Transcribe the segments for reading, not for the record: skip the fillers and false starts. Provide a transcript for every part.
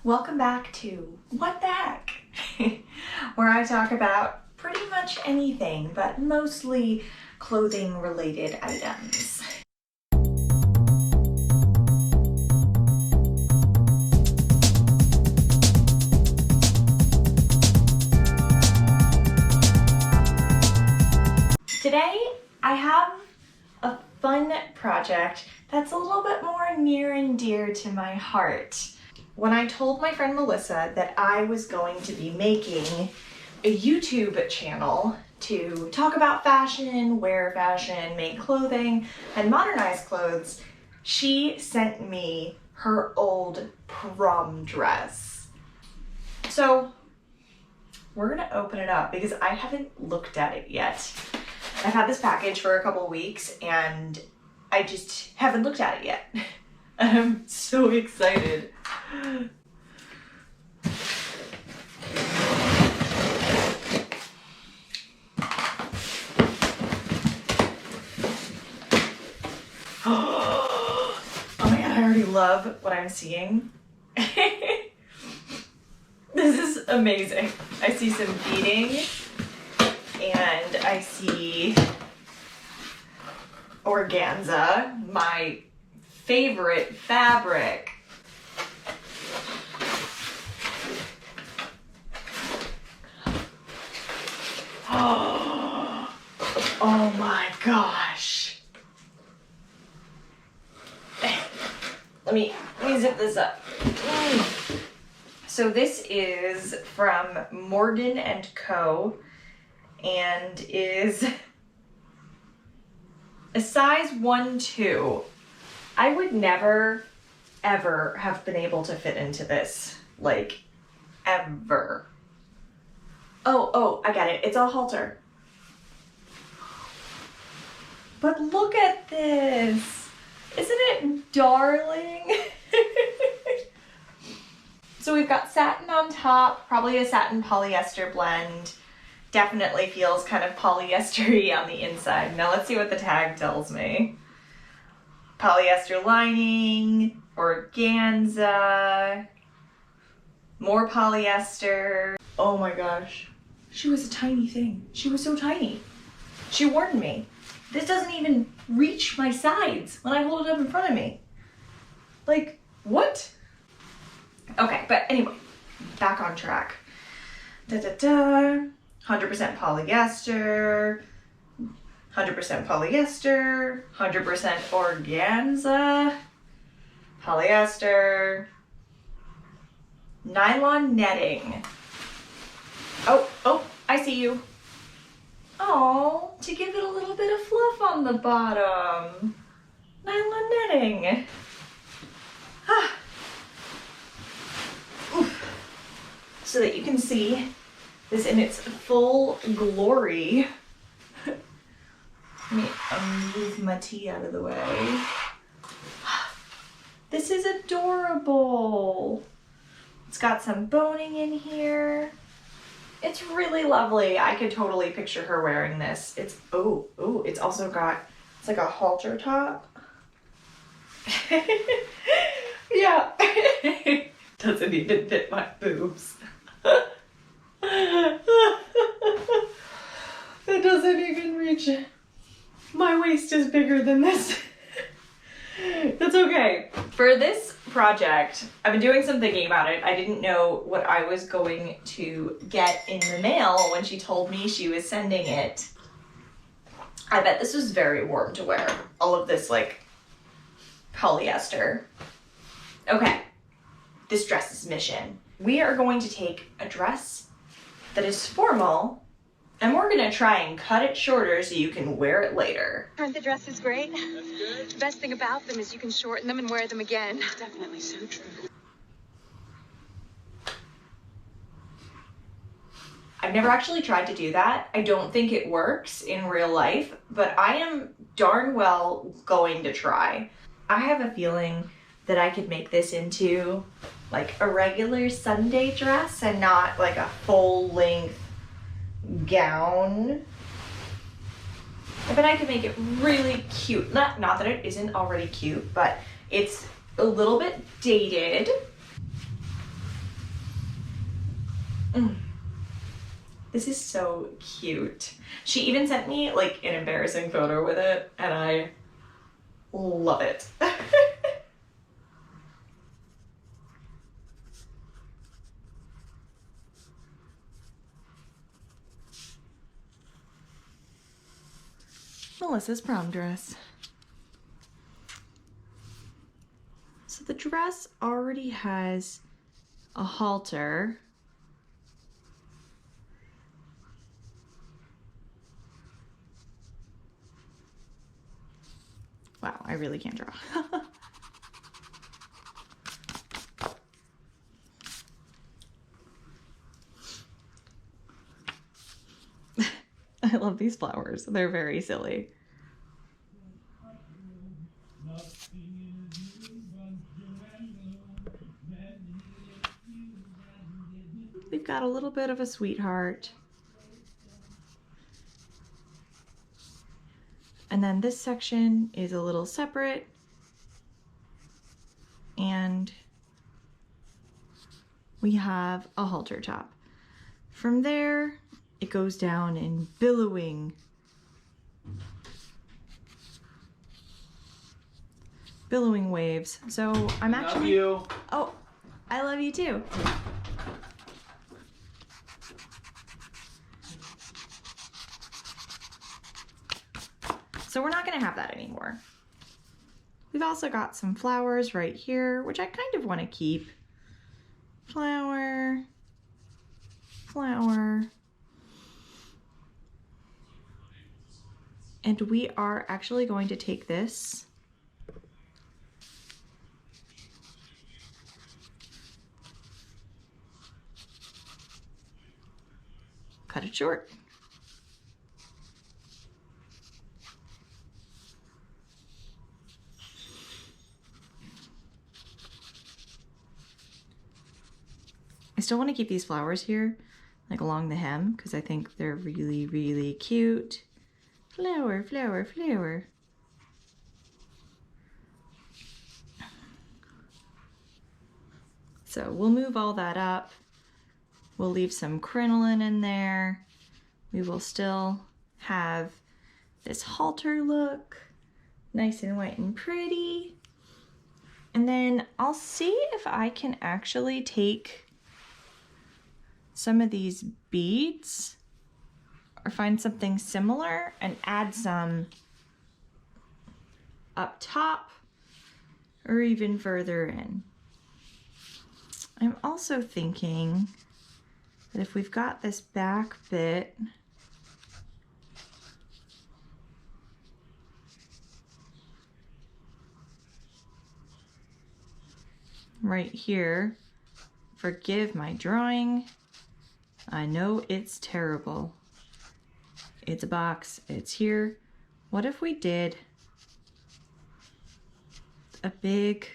Welcome back to What the Heck, where I talk about pretty much anything, but mostly clothing related items. Today I have a fun project that's a little bit more near and dear to my heart. When I told my friend Melissa that I was going to be making a YouTube channel to talk about fashion, wear fashion, make clothing, and modernize clothes, she sent me her old prom dress. So we're gonna open it up because I haven't looked at it yet. I've had this package for a couple weeks and I just haven't looked at it yet. I'm so excited. Oh my god, I already love what I'm seeing. This is amazing. I see some beading and I see organza, my favorite fabric. Oh my gosh. Let me zip this up. So this is from Morgan & Co. and is a size 1-2. I would never, ever have been able to fit into this, like, ever. Oh, I get it. It's a halter. But look at this. Isn't it darling? So we've got satin on top, probably a satin polyester blend. Definitely feels kind of polyester-y on the inside. Now let's see what the tag tells me. Polyester lining, organza, more polyester. Oh my gosh. She was a tiny thing. She was so tiny. She warned me. This doesn't even reach my sides when I hold it up in front of me. Like, what? Okay, but anyway, back on track. 100% polyester, 100% polyester, 100% organza, polyester, nylon netting. Oh, I see you. Oh, to give it a little bit of fluff on the bottom. Nylon netting. Ah. Oof. So that you can see this in its full glory. Let me move my tea out of the way. This is adorable. It's got some boning in here. It's really lovely. I could totally picture her wearing this. It's also got, it's like a halter top. Yeah. Doesn't even fit my boobs. It doesn't even reach it. My waist is bigger than this. That's okay. For this project, I've been doing some thinking about it. I didn't know what I was going to get in the mail when she told me she was sending it. I bet this was very warm to wear. All of this like polyester. Okay, this dress's mission. We are going to take a dress that is formal and we're gonna try and cut it shorter so you can wear it later. Aren't the dresses great? That's good. The best thing about them is you can shorten them and wear them again. Definitely so true. I've never actually tried to do that. I don't think it works in real life, but I am darn well going to try. I have a feeling that I could make this into like a regular Sunday dress and not like a full length gown. I bet I could make it really cute. Not that it isn't already cute, but it's a little bit dated. This is so cute. She even sent me like an embarrassing photo with it, and I love it. Melissa's prom dress. So the dress already has a halter. Wow, I really can't draw. I love these flowers. They're very silly. We've got a little bit of a sweetheart. And then this section is a little separate. And we have a halter top. From there, it goes down in billowing waves. So I'm actually... Love you. Oh, I love you too. So we're not gonna have that anymore. We've also got some flowers right here, which I kind of want to keep. Flower, flower. And we are actually going to take this cut it short. I still want to keep these flowers here, like along the hem, because I think they're really, really cute. Flower, flower, flower. So we'll move all that up. We'll leave some crinoline in there. We will still have this halter look, nice and white and pretty. And then I'll see if I can actually take some of these beads or find something similar and add some up top or even further in. I'm also thinking that if we've got this back bit, right here, forgive my drawing, I know it's terrible. It's a box, it's here. What if we did a big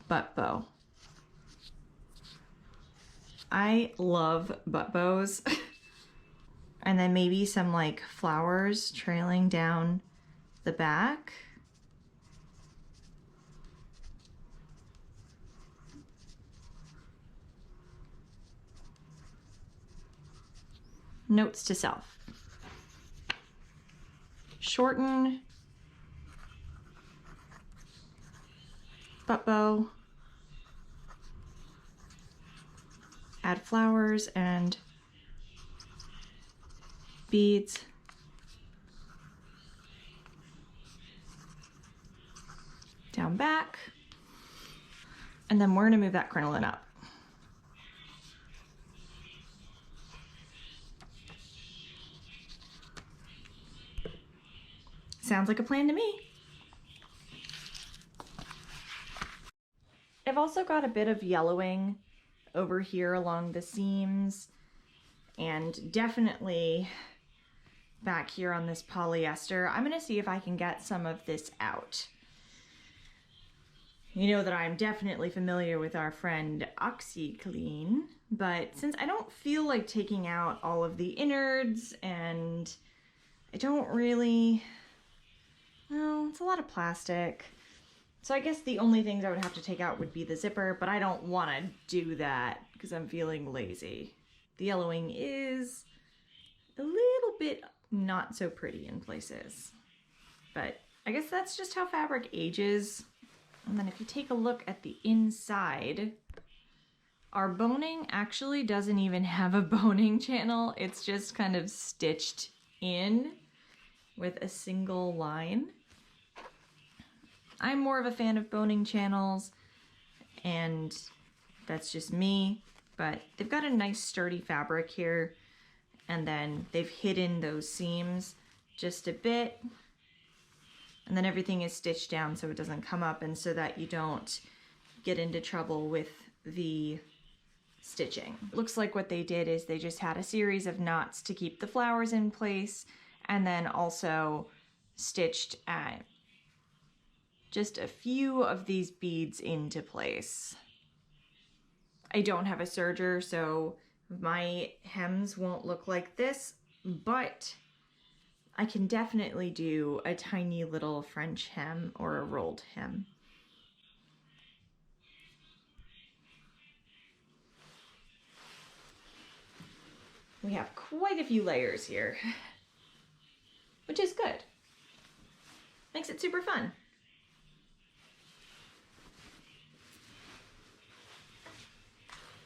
butt bow? I love butt bows. And then maybe some like flowers trailing down the back. Notes to self. Shorten butt bow. Add flowers and beads. Down back. And then we're gonna move that crinoline up. Sounds like a plan to me. I've also got a bit of yellowing over here along the seams and definitely back here on this polyester. I'm gonna see if I can get some of this out. You know that I'm definitely familiar with our friend OxyClean, but since I don't feel like taking out all of the innards and I don't really, well, it's a lot of plastic. So I guess the only things I would have to take out would be the zipper, but I don't want to do that because I'm feeling lazy. The yellowing is a little bit not so pretty in places, but I guess that's just how fabric ages. And then if you take a look at the inside, our boning actually doesn't even have a boning channel. It's just kind of stitched in with a single line. I'm more of a fan of boning channels, and that's just me, but they've got a nice sturdy fabric here, and then they've hidden those seams just a bit, and then everything is stitched down so it doesn't come up and so that you don't get into trouble with the stitching. Looks like what they did is they just had a series of knots to keep the flowers in place, and then also stitched just a few of these beads into place. I don't have a serger, so my hems won't look like this, but I can definitely do a tiny little French hem or a rolled hem. We have quite a few layers here, which is good. Makes it super fun.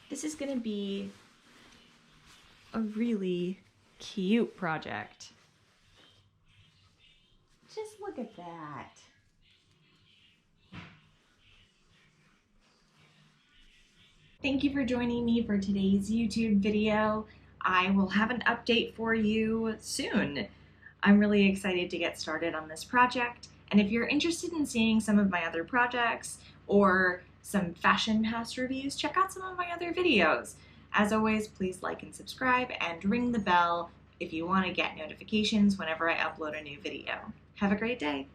This is gonna be a really cute project. Just look at that. Thank you for joining me for today's YouTube video. I will have an update for you soon. I'm really excited to get started on this project. And if you're interested in seeing some of my other projects or some fashion past reviews, check out some of my other videos. As always, please like and subscribe and ring the bell if you want to get notifications whenever I upload a new video. Have a great day.